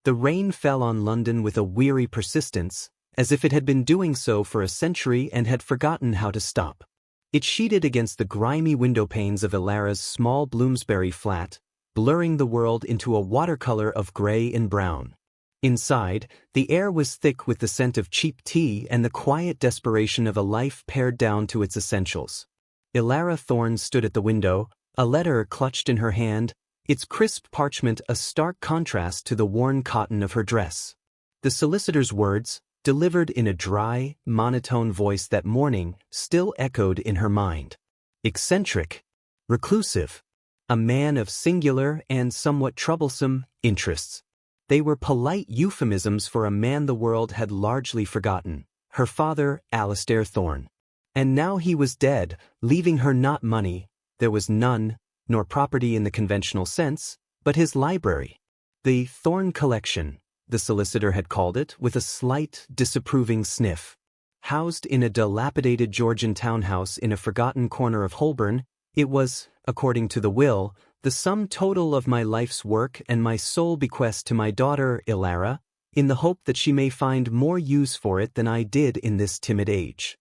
The rain fell on London with a weary persistence, as if it had been doing so for a century and had forgotten how to stop. It sheeted against the grimy windowpanes of Elara's small Bloomsbury flat, blurring the world into a watercolor of gray and brown. Inside, the air was thick with the scent of cheap tea and the quiet desperation of a life pared down to its essentials. Elara Thorne stood at the window, a letter clutched in her hand, its crisp parchment a stark contrast to the worn cotton of her dress. The solicitor's words, delivered in a dry, monotone voice that morning, still echoed in her mind. Eccentric. Reclusive. A man of singular and somewhat troublesome interests. They were polite euphemisms for a man the world had largely forgotten, her father, Alastair Thorne. And now he was dead, leaving her not money, there was none, nor property in the conventional sense, but his library. The Thorne Collection, the solicitor had called it, with a slight, disapproving sniff. Housed in a dilapidated Georgian townhouse in a forgotten corner of Holborn, it was, according to the will, the sum total of my life's work and my sole bequest to my daughter, Elara, in the hope that she may find more use for it than I did in this timid age.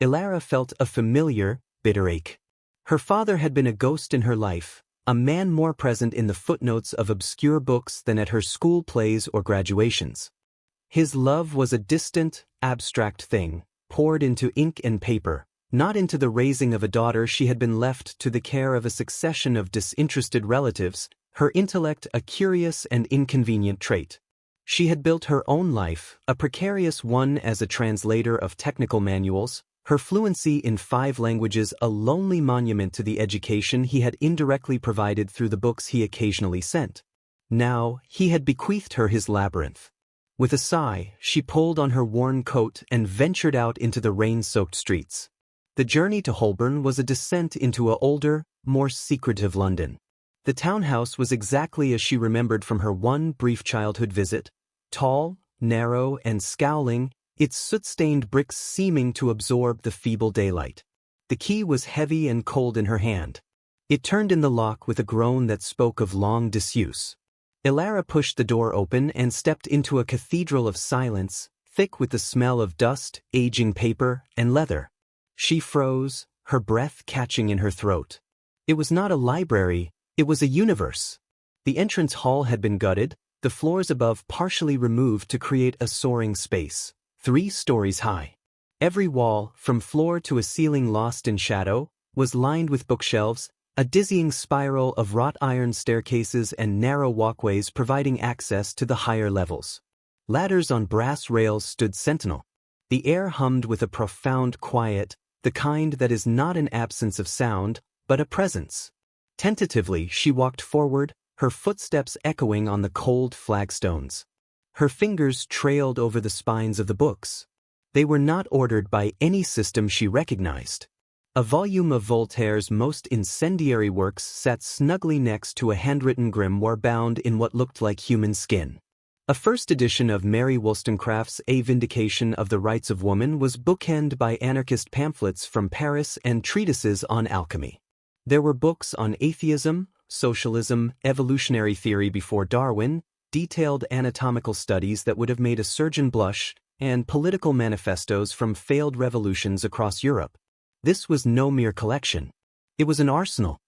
Elara felt a familiar, bitter ache. Her father had been a ghost in her life, a man more present in the footnotes of obscure books than at her school plays or graduations. His love was a distant, abstract thing, poured into ink and paper, not into the raising of a daughter she had been left to the care of a succession of disinterested relatives, her intellect a curious and inconvenient trait. She had built her own life, a precarious one as a translator of technical manuals, her fluency in 5 languages a lonely monument to the education he had indirectly provided through the books he occasionally sent. Now, he had bequeathed her his labyrinth. With a sigh, she pulled on her worn coat and ventured out into the rain-soaked streets. The journey to Holborn was a descent into a older, more secretive London. The townhouse was exactly as she remembered from her one brief childhood visit, tall, narrow, and scowling, its soot-stained bricks seeming to absorb the feeble daylight. The key was heavy and cold in her hand. It turned in the lock with a groan that spoke of long disuse. Elara pushed the door open and stepped into a cathedral of silence, thick with the smell of dust, aging paper, and leather. She froze, her breath catching in her throat. It was not a library, it was a universe. The entrance hall had been gutted, the floors above partially removed to create a soaring space, 3 stories high. Every wall, from floor to a ceiling lost in shadow, was lined with bookshelves, a dizzying spiral of wrought iron staircases and narrow walkways providing access to the higher levels. Ladders on brass rails stood sentinel. The air hummed with a profound quiet, the kind that is not an absence of sound, but a presence. Tentatively, she walked forward, her footsteps echoing on the cold flagstones. Her fingers trailed over the spines of the books. They were not ordered by any system she recognized. A volume of Voltaire's most incendiary works sat snugly next to a handwritten grimoire bound in what looked like human skin. A first edition of Mary Wollstonecraft's A Vindication of the Rights of Woman was bookended by anarchist pamphlets from Paris and treatises on alchemy. There were books on atheism, socialism, evolutionary theory before Darwin, detailed anatomical studies that would have made a surgeon blush, and political manifestos from failed revolutions across Europe. This was no mere collection. It was an arsenal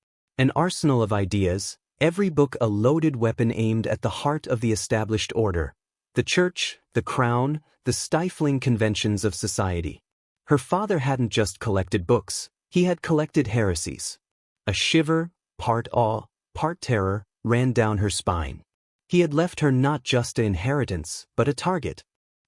of ideas, every book a loaded weapon aimed at the heart of the established order, the church, the crown, the stifling conventions of society. Her father hadn't just collected books, he had collected heresies. A shiver, part awe, part terror, ran down her spine. He had left her not just an inheritance, but a target.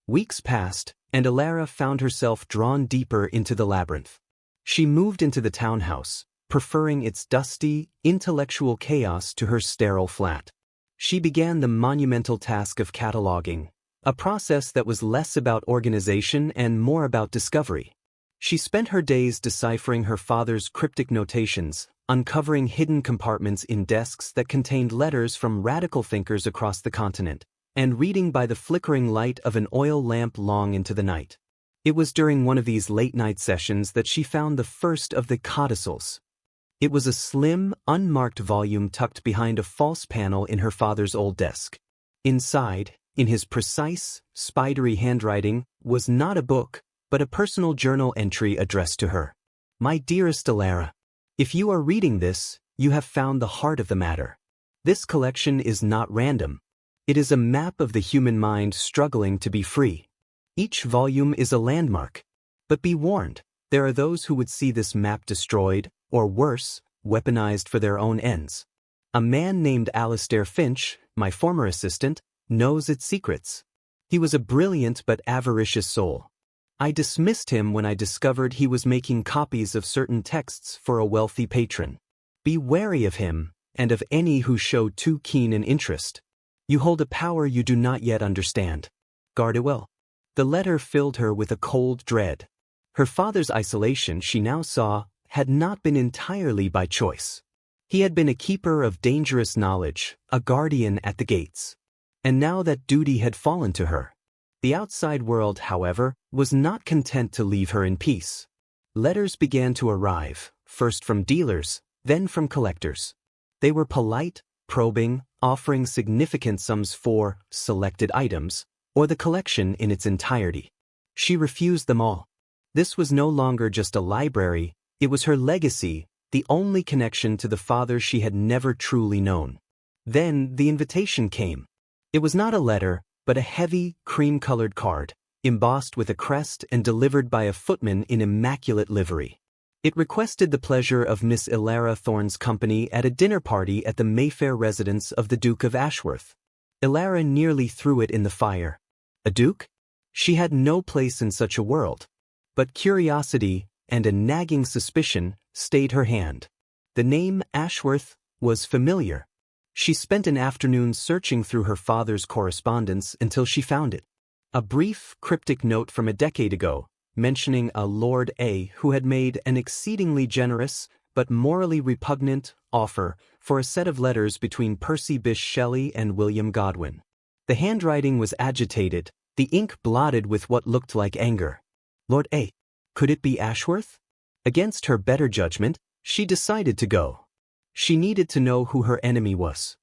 Weeks passed, and Elara found herself drawn deeper into the labyrinth. She moved into the townhouse, preferring its dusty, intellectual chaos to her sterile flat. She began the monumental task of cataloging, a process that was less about organization and more about discovery. She spent her days deciphering her father's cryptic notations, uncovering hidden compartments in desks that contained letters from radical thinkers across the continent, and reading by the flickering light of an oil lamp long into the night. It was during one of these late-night sessions that she found the first of the codicils. It was a slim, unmarked volume tucked behind a false panel in her father's old desk. Inside, in his precise, spidery handwriting, was not a book, but a personal journal entry addressed to her. My dearest Elara, if you are reading this, you have found the heart of the matter. This collection is not random. It is a map of the human mind struggling to be free. Each volume is a landmark. But be warned, there are those who would see this map destroyed, or worse, weaponized for their own ends. A man named Alistair Finch, my former assistant, knows its secrets. He was a brilliant but avaricious soul. I dismissed him when I discovered he was making copies of certain texts for a wealthy patron. Be wary of him, and of any who show too keen an interest. You hold a power you do not yet understand. Guard it well. The letter filled her with a cold dread. Her father's isolation, she now saw, had not been entirely by choice. He had been a keeper of dangerous knowledge, a guardian at the gates. And now that duty had fallen to her. The outside world, however, was not content to leave her in peace. Letters began to arrive, first from dealers, then from collectors. They were polite, probing, offering significant sums for selected items, or the collection in its entirety. She refused them all. This was no longer just a library, it was her legacy, the only connection to the father she had never truly known. Then the invitation came. It was not a letter, but a heavy, cream-colored card, embossed with a crest and delivered by a footman in immaculate livery. It requested the pleasure of Miss Elara Thorne's company at a dinner party at the Mayfair residence of the Duke of Ashworth. Elara nearly threw it in the fire. A duke? She had no place in such a world. But curiosity, and a nagging suspicion, stayed her hand. The name Ashworth was familiar. She spent an afternoon searching through her father's correspondence until she found it. A brief, cryptic note from a decade ago, mentioning a Lord A who had made an exceedingly generous, but morally repugnant, offer for a set of letters between Percy Bysshe Shelley and William Godwin. The handwriting was agitated, the ink blotted with what looked like anger. Lord A. Could it be Ashworth? Against her better judgment, she decided to go. She needed to know who her enemy was.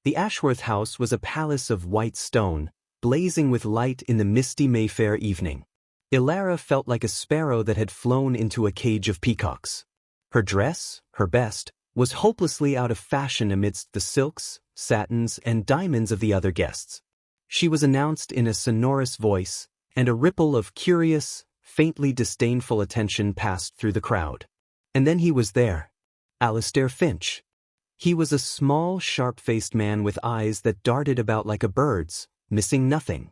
The Ashworth house was a palace of white stone, blazing with light in the misty Mayfair evening. Elara felt like a sparrow that had flown into a cage of peacocks. Her dress, her best, was hopelessly out of fashion amidst the silks, satins, and diamonds of the other guests. She was announced in a sonorous voice, and a ripple of curious, faintly disdainful attention passed through the crowd. And then he was there. Alistair Finch. He was a small, sharp-faced man with eyes that darted about like a bird's, missing nothing.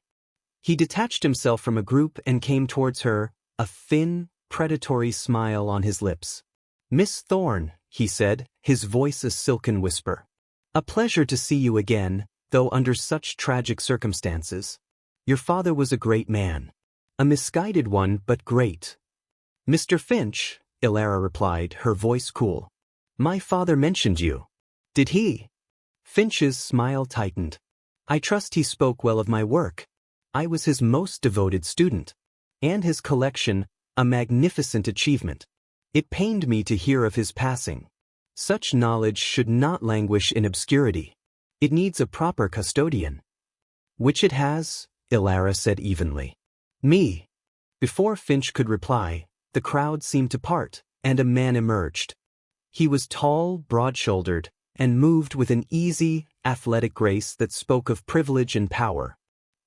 He detached himself from a group and came towards her, a thin, predatory smile on his lips. Miss Thorne, he said, his voice a silken whisper. A pleasure to see you again, though under such tragic circumstances. Your father was a great man. A misguided one, but great. Mr. Finch, Elara replied, her voice cool. My father mentioned you. Did he? Finch's smile tightened. I trust he spoke well of my work. I was his most devoted student. And his collection, a magnificent achievement. It pained me to hear of his passing. Such knowledge should not languish in obscurity. It needs a proper custodian. Which it has, Elara said evenly. Me. Before Finch could reply, the crowd seemed to part, and a man emerged. He was tall, broad-shouldered, and moved with an easy, athletic grace that spoke of privilege and power.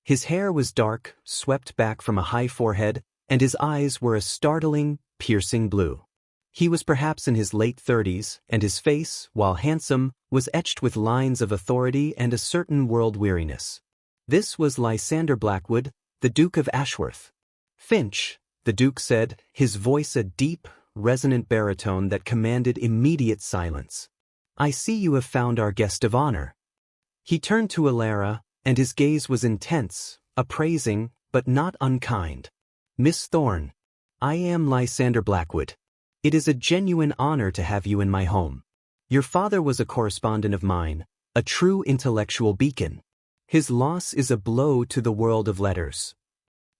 His hair was dark, swept back from a high forehead, and his eyes were a startling, piercing blue. He was perhaps in his late 30s, and his face, while handsome, was etched with lines of authority and a certain world-weariness. This was Lysander Blackwood, the Duke of Ashworth. Finch, the Duke said, his voice a deep, resonant baritone that commanded immediate silence. I see you have found our guest of honor. He turned to Elara, and his gaze was intense, appraising, but not unkind. Miss Thorne, I am Lysander Blackwood. It is a genuine honor to have you in my home. Your father was a correspondent of mine, a true intellectual beacon. His loss is a blow to the world of letters.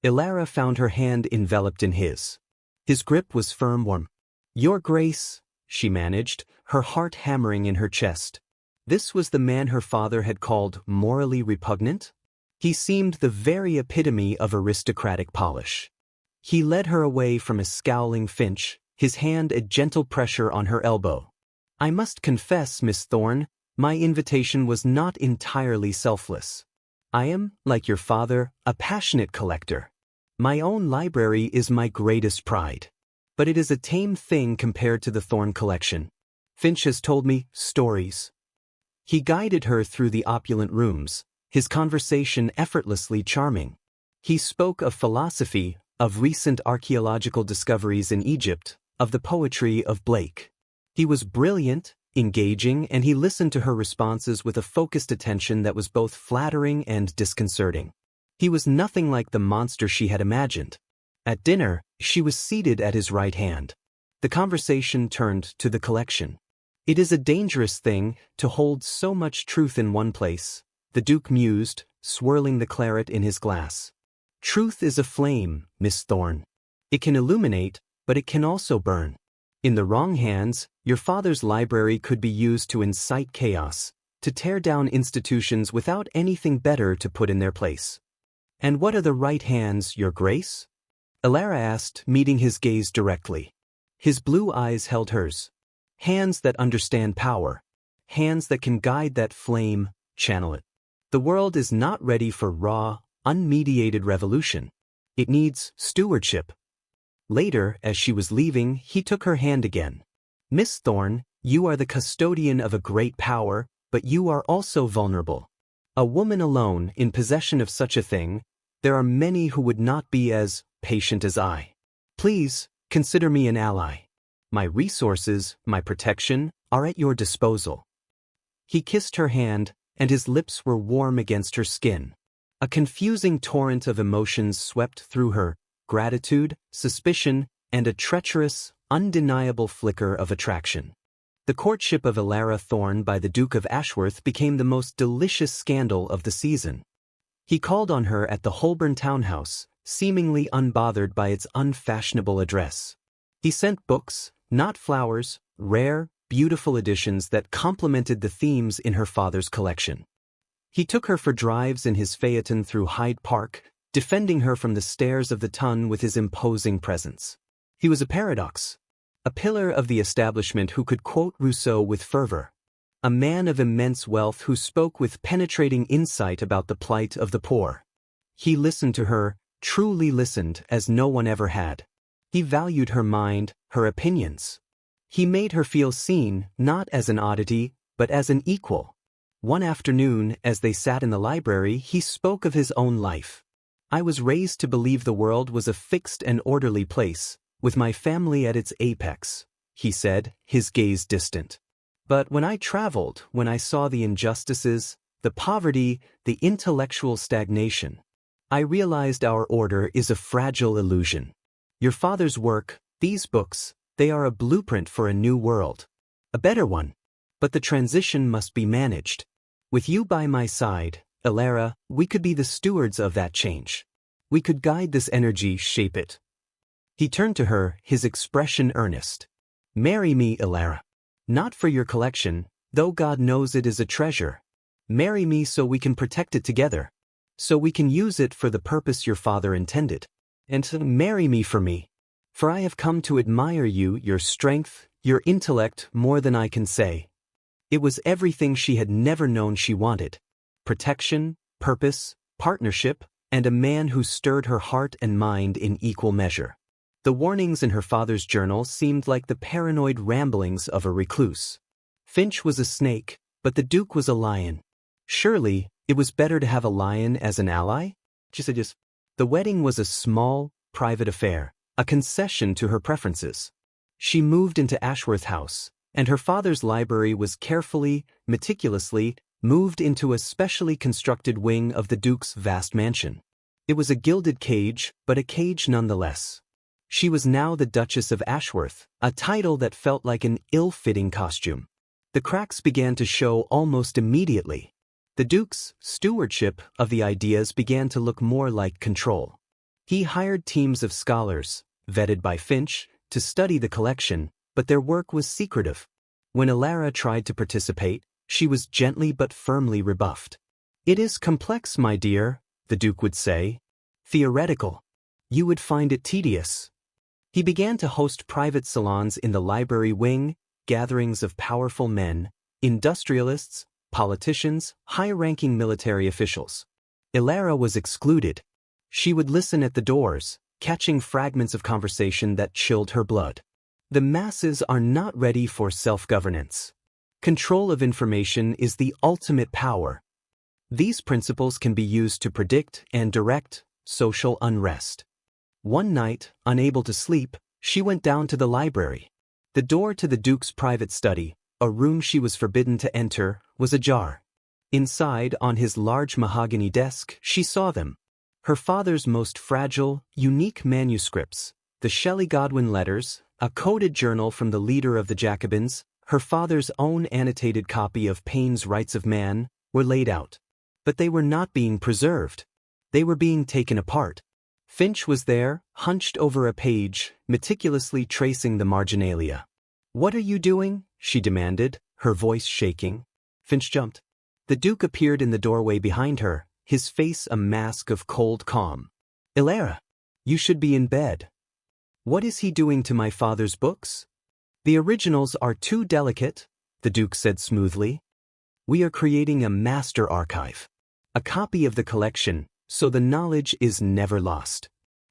Elara found her hand enveloped in his. His grip was firm, warm. Your Grace, she managed, her heart hammering in her chest. This was the man her father had called morally repugnant? He seemed the very epitome of aristocratic polish. He led her away from a scowling Finch, his hand a gentle pressure on her elbow. "I must confess, Miss Thorne, my invitation was not entirely selfless. I am, like your father, a passionate collector. My own library is my greatest pride. But it is a tame thing compared to the Thorne collection. Finch has told me stories." He guided her through the opulent rooms, his conversation effortlessly charming. He spoke of philosophy, of recent archaeological discoveries in Egypt, of the poetry of Blake. He was brilliant, engaging, and he listened to her responses with a focused attention that was both flattering and disconcerting. He was nothing like the monster she had imagined. At dinner, she was seated at his right hand. The conversation turned to the collection. "It is a dangerous thing to hold so much truth in one place," the Duke mused, swirling the claret in his glass. "Truth is a flame, Miss Thorne. It can illuminate, but it can also burn. In the wrong hands, your father's library could be used to incite chaos, to tear down institutions without anything better to put in their place." "And what are the right hands, Your Grace?" Elara asked, meeting his gaze directly. His blue eyes held hers. "Hands that understand power. Hands that can guide that flame, channel it. The world is not ready for raw, unmediated revolution. It needs stewardship." Later, as she was leaving, he took her hand again. "Miss Thorne, you are the custodian of a great power, but you are also vulnerable. A woman alone, in possession of such a thing, there are many who would not be as patient as I. Please, consider me an ally. My resources, my protection, are at your disposal." He kissed her hand, and his lips were warm against her skin. A confusing torrent of emotions swept through her, gratitude, suspicion, and a treacherous, undeniable flicker of attraction. The courtship of Elara Thorne by the Duke of Ashworth became the most delicious scandal of the season. He called on her at the Holborn townhouse, seemingly unbothered by its unfashionable address. He sent books, not flowers, rare, beautiful editions that complemented the themes in her father's collection. He took her for drives in his phaeton through Hyde Park, defending her from the stares of the ton with his imposing presence. He was a paradox, a pillar of the establishment who could quote Rousseau with fervor, a man of immense wealth who spoke with penetrating insight about the plight of the poor. He listened to her, truly listened, as no one ever had. He valued her mind, her opinions. He made her feel seen, not as an oddity, but as an equal. One afternoon, as they sat in the library, he spoke of his own life. "I was raised to believe the world was a fixed and orderly place, with my family at its apex," he said, his gaze distant. "But when I traveled, when I saw the injustices, the poverty, the intellectual stagnation, I realized our order is a fragile illusion. Your father's work, these books, they are a blueprint for a new world. A better one. But the transition must be managed. With you by my side, Elara, we could be the stewards of that change. We could guide this energy, shape it." He turned to her, his expression earnest. "Marry me, Elara. Not for your collection, though God knows it is a treasure. Marry me so we can protect it together. So we can use it for the purpose your father intended. And marry me for me. For I have come to admire you, your strength, your intellect, more than I can say." It was everything she had never known she wanted. Protection, purpose, partnership, and a man who stirred her heart and mind in equal measure. The warnings in her father's journal seemed like the paranoid ramblings of a recluse. Finch was a snake, but the Duke was a lion. Surely, it was better to have a lion as an ally? The wedding was a small, private affair, a concession to her preferences. She moved into Ashworth House, and her father's library was carefully, meticulously, moved into a specially constructed wing of the Duke's vast mansion. It was a gilded cage, but a cage nonetheless. She was now the Duchess of Ashworth, a title that felt like an ill-fitting costume. The cracks began to show almost immediately. The Duke's stewardship of the ideas began to look more like control. He hired teams of scholars, vetted by Finch, to study the collection, but their work was secretive. When Elara tried to participate, she was gently but firmly rebuffed. "It is complex, my dear. the Duke would say. Theoretical. You would find it tedious. He began to host private salons in the library wing, gatherings of powerful men, industrialists, politicians, high-ranking military officials. Elara was excluded. She would listen at the doors, catching fragments of conversation that chilled her blood. The masses are not ready for self-governance. Control of information is the ultimate power. These principles can be used to predict and direct social unrest. One night, unable to sleep, she went down to the library. The door to the Duke's private study, a room she was forbidden to enter, was ajar. Inside, on his large mahogany desk, she saw them. Her father's most fragile, unique manuscripts, the Shelley Godwin letters, a coded journal from the leader of the Jacobins, her father's own annotated copy of Paine's Rights of Man, were laid out. But they were not being preserved. They were being taken apart. Finch was there, hunched over a page, meticulously tracing the marginalia. "What are you doing?" she demanded, her voice shaking. Finch jumped. The Duke appeared in the doorway behind her, his face a mask of cold calm. "Elara, you should be in bed." "What is he doing to my father's books?" "The originals are too delicate," the Duke said smoothly. "We are creating a master archive. A copy of the collection, so the knowledge is never lost."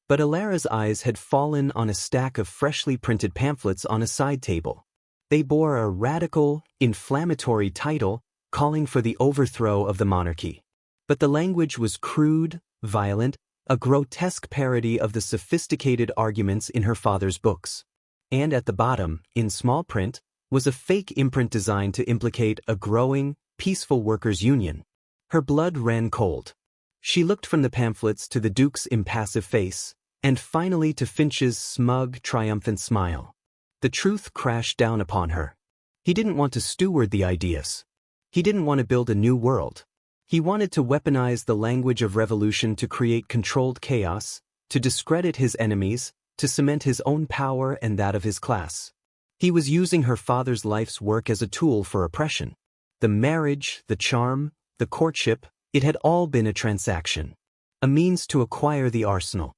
But Elara's eyes had fallen on a stack of freshly printed pamphlets on a side table. They bore a radical, inflammatory title calling for the overthrow of the monarchy. But the language was crude, violent, a grotesque parody of the sophisticated arguments in her father's books. And at the bottom, in small print, was a fake imprint designed to implicate a growing, peaceful workers' union. Her blood ran cold. She looked from the pamphlets to the Duke's impassive face, and finally to Finch's smug, triumphant smile. The truth crashed down upon her. He didn't want to steward the ideas. He didn't want to build a new world. He wanted to weaponize the language of revolution to create controlled chaos, to discredit his enemies, to cement his own power and that of his class. He was using her father's life's work as a tool for oppression. The marriage, the charm, the courtship, it had all been a transaction. A means to acquire the arsenal.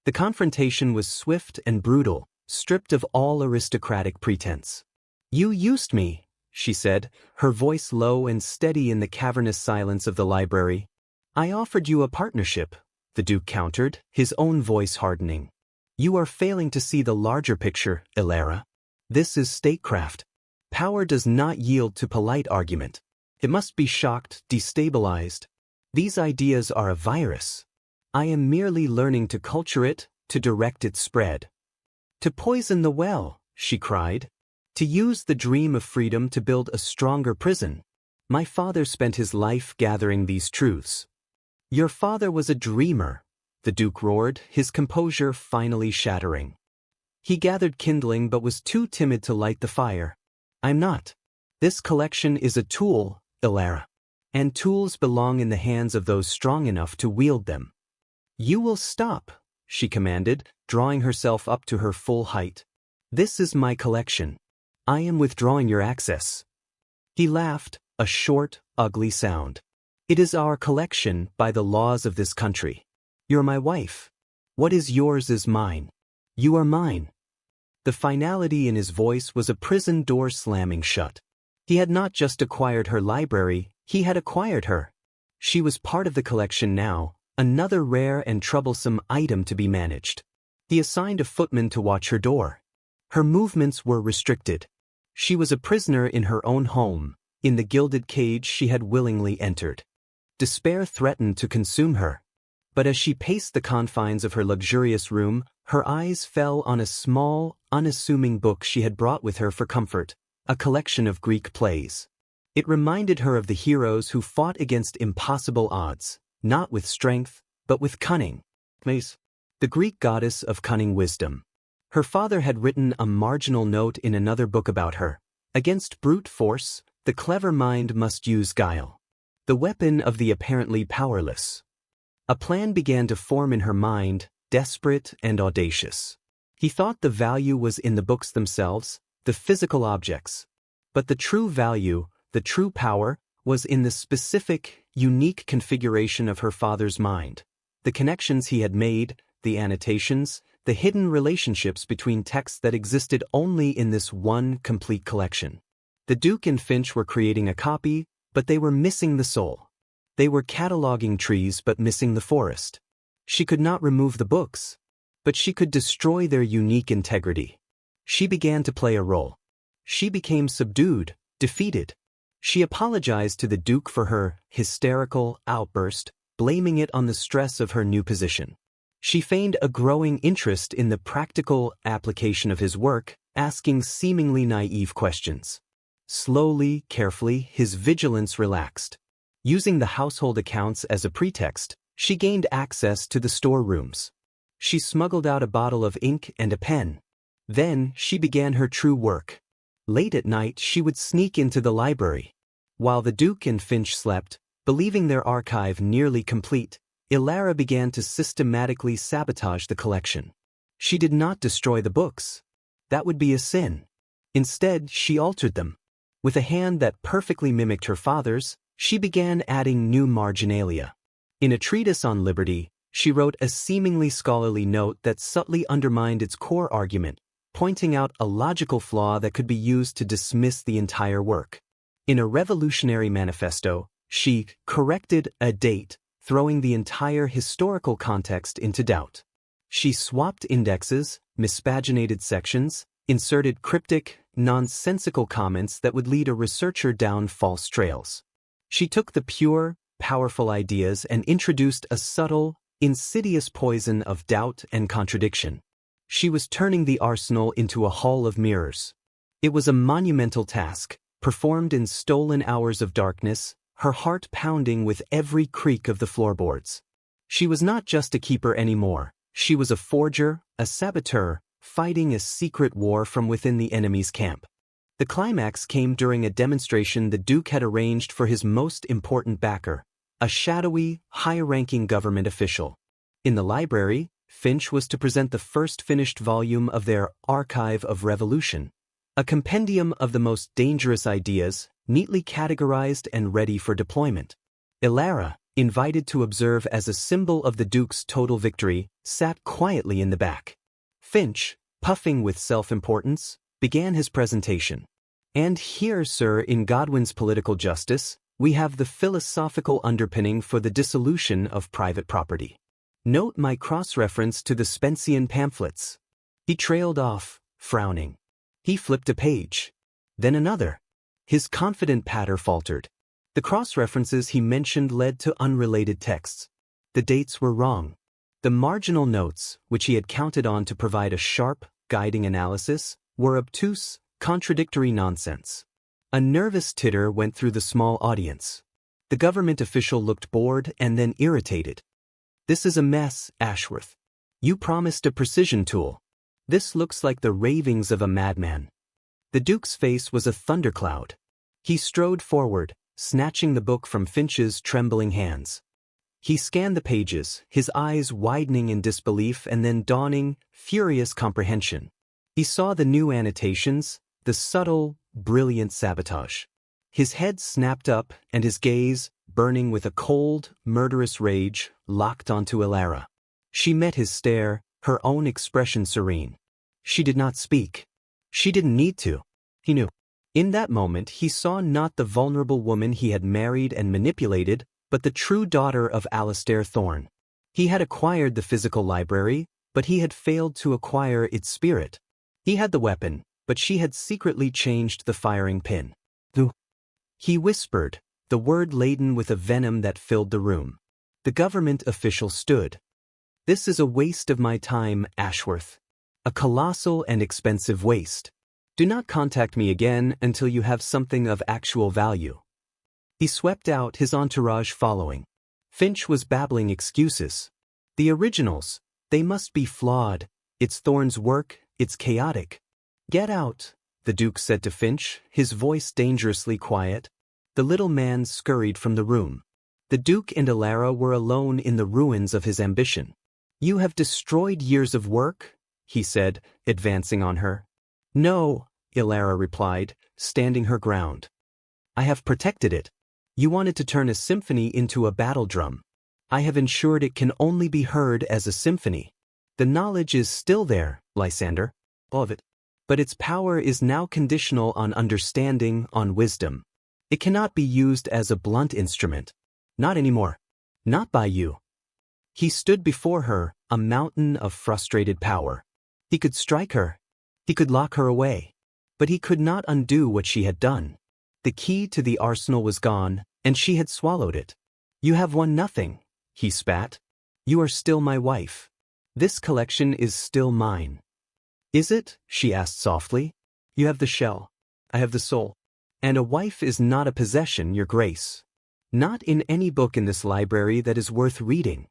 The confrontation was swift and brutal, stripped of all aristocratic pretense. "You used me," she said, her voice low and steady in the cavernous silence of the library. "I offered you a partnership," the Duke countered, his own voice hardening. "You are failing to see the larger picture, Elara. This is statecraft. Power does not yield to polite argument. It must be shocked, destabilized. These ideas are a virus. I am merely learning to culture it, to direct its spread." "To poison the well," she cried. "To use the dream of freedom to build a stronger prison. My father spent his life gathering these truths." "Your father was a dreamer," the Duke roared, his composure finally shattering. "He gathered kindling but was too timid to light the fire. I'm not. This collection is a tool, Elara. And tools belong in the hands of those strong enough to wield them." "You will stop," she commanded, drawing herself up to her full height. "This is my collection. I am withdrawing your access." He laughed, a short, ugly sound. "It is our collection by the laws of this country. You're my wife. What is yours is mine. You are mine." The finality in his voice was a prison door slamming shut. He had not just acquired her library, he had acquired her. She was part of the collection now, another rare and troublesome item to be managed. He assigned a footman to watch her door. Her movements were restricted. She was a prisoner in her own home, in the gilded cage she had willingly entered. Despair threatened to consume her. But as she paced the confines of her luxurious room, her eyes fell on a small, unassuming book she had brought with her for comfort, a collection of Greek plays. It reminded her of the heroes who fought against impossible odds, not with strength, but with cunning. The Greek goddess of cunning wisdom. Her father had written a marginal note in another book about her. Against brute force, the clever mind must use guile. The weapon of the apparently powerless. A plan began to form in her mind, desperate and audacious. He thought the value was in the books themselves, the physical objects. But the true value, the true power, was in the specific, unique configuration of her father's mind. The connections he had made, the annotations, the hidden relationships between texts that existed only in this one complete collection. The Duke and Finch were creating a copy, but they were missing the soul. They were cataloging trees but missing the forest. She could not remove the books, but she could destroy their unique integrity. She began to play a role. She became subdued, defeated. She apologized to the Duke for her hysterical outburst, blaming it on the stress of her new position. She feigned a growing interest in the practical application of his work, asking seemingly naive questions. Slowly, carefully, his vigilance relaxed. Using the household accounts as a pretext, she gained access to the storerooms. She smuggled out a bottle of ink and a pen. Then she began her true work. Late at night she would sneak into the library. While the Duke and Finch slept, believing their archive nearly complete, Elara began to systematically sabotage the collection. She did not destroy the books. That would be a sin. Instead, she altered them. With a hand that perfectly mimicked her father's, she began adding new marginalia. In a treatise on liberty, she wrote a seemingly scholarly note that subtly undermined its core argument, pointing out a logical flaw that could be used to dismiss the entire work. In a revolutionary manifesto, she corrected a date, throwing the entire historical context into doubt. She swapped indexes, mispaginated sections, inserted cryptic, nonsensical comments that would lead a researcher down false trails. She took the pure, powerful ideas and introduced a subtle, insidious poison of doubt and contradiction. She was turning the arsenal into a hall of mirrors. It was a monumental task, performed in stolen hours of darkness, her heart pounding with every creak of the floorboards. She was not just a keeper anymore. She was a forger, a saboteur, fighting a secret war from within the enemy's camp. The climax came during a demonstration the Duke had arranged for his most important backer, a shadowy, high-ranking government official. In the library, Finch was to present the first finished volume of their Archive of Revolution, a compendium of the most dangerous ideas, neatly categorized and ready for deployment. Elara, invited to observe as a symbol of the Duke's total victory, sat quietly in the back. Finch, puffing with self-importance, began his presentation. And here, sir, in Godwin's Political Justice, we have the philosophical underpinning for the dissolution of private property. Note my cross-reference to the Spencean pamphlets. He trailed off, frowning. He flipped a page. Then another. His confident patter faltered. The cross-references he mentioned led to unrelated texts. The dates were wrong. The marginal notes, which he had counted on to provide a sharp, guiding analysis, were obtuse, contradictory nonsense. A nervous titter went through the small audience. The government official looked bored and then irritated. This is a mess, Ashworth. You promised a precision tool. This looks like the ravings of a madman. The Duke's face was a thundercloud. He strode forward, snatching the book from Finch's trembling hands. He scanned the pages, his eyes widening in disbelief and then dawning, furious comprehension. He saw the new annotations, the subtle, brilliant sabotage. His head snapped up and his gaze, burning with a cold, murderous rage, locked onto Elara. She met his stare, her own expression serene. She did not speak. She didn't need to. He knew. In that moment he saw not the vulnerable woman he had married and manipulated, but the true daughter of Elara Thorne. He had acquired the physical library, but he had failed to acquire its spirit. He had the weapon, but she had secretly changed the firing pin. He whispered, the word laden with a venom that filled the room. The government official stood. This is a waste of my time, Ashworth. A colossal and expensive waste. Do not contact me again until you have something of actual value. He swept out, his entourage following. Finch was babbling excuses. The originals, they must be flawed. It's Thorne's work, it's chaotic. Get out, the Duke said to Finch, his voice dangerously quiet. The little man scurried from the room. The Duke and Elara were alone in the ruins of his ambition. You have destroyed years of work, he said, advancing on her. No, Elara replied, standing her ground. I have protected it. You wanted to turn a symphony into a battle drum. I have ensured it can only be heard as a symphony. The knowledge is still there, Lysander, all of it. But its power is now conditional on understanding, on wisdom. It cannot be used as a blunt instrument. Not anymore. Not by you. He stood before her, a mountain of frustrated power. He could strike her. He could lock her away. But he could not undo what she had done. The key to the arsenal was gone, and she had swallowed it. You have won nothing, he spat. You are still my wife. This collection is still mine. Is it? She asked softly. You have the shell. I have the soul. And a wife is not a possession, your grace. Not in any book in this library that is worth reading.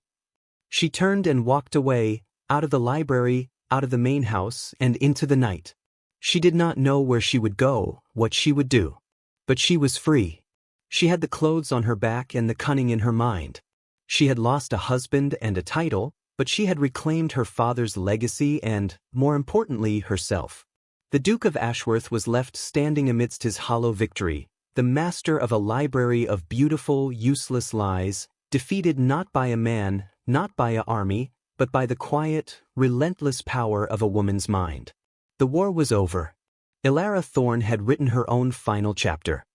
She turned and walked away, out of the library, out of the main house, and into the night. She did not know where she would go, what she would do. But she was free. She had the clothes on her back and the cunning in her mind. She had lost a husband and a title, but she had reclaimed her father's legacy and, more importantly, herself. The Duke of Ashworth was left standing amidst his hollow victory, the master of a library of beautiful, useless lies, defeated not by a man, not by an army, but by the quiet, relentless power of a woman's mind. The war was over. Elara Thorne had written her own final chapter.